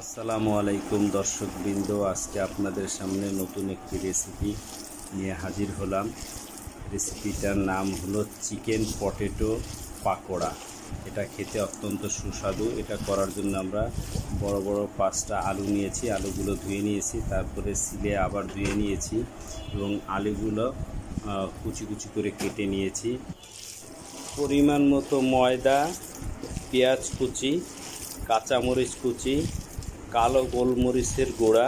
আসসালামু আলাইকুম দর্শকবৃন্দ, আজকে আপনাদের সামনে নতুন একটি রেসিপি নিয়ে হাজির হলাম। রেসিপিটার নাম হলো চিকেন পটেটো পাকোড়া। এটা খেতে অত্যন্ত সুস্বাদু। এটা করার জন্য আমরা বড় বড় 5টা আলু নিয়েছি। আলুগুলো ধুয়ে নিয়েছি, তারপরে সিলে আবার ধুয়ে নিয়েছি এবং আলুগুলো কুচি কুচি করে কেটে নিয়েছি। পরিমাণ মতো ময়দা, পেঁয়াজ কুচি, কাঁচামরিচ কুচি, কালো গোলমরিচের গুঁড়া,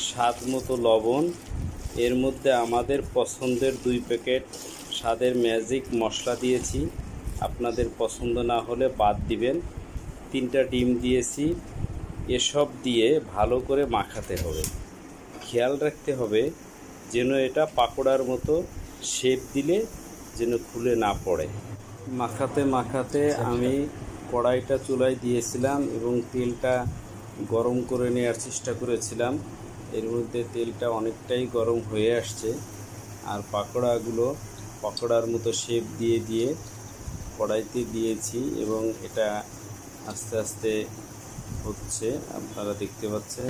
স্বাদ মতো লবণ, এর মধ্যে আমাদের পছন্দের 2 প্যাকেট স্বাদের ম্যাজিক মশলা দিয়েছি। আপনাদের পছন্দ না হলে বাদ দিবেন। 3টা ডিম দিয়েছি। এসব দিয়ে ভালো করে মাখাতে হবে। খেয়াল রাখতে হবে যেন এটা পাকোড়ার মতো শেপ দিলে যেন খুলে না পড়ে। মাখাতে মাখাতে আমি কড়াইটা চুলায় দিয়েছিলাম এবং তেলটা গরম করে নেওয়ার চেষ্টা করেছিলাম। এর মধ্যে তেলটা অনেকটাই গরম হয়ে আসছে, আর পাকোড়ার মতো শেপ দিয়ে দিয়ে কড়াইতে দিয়েছি এবং এটা আস্তে আস্তে হচ্ছে, আপনারা দেখতে পাচ্ছেন।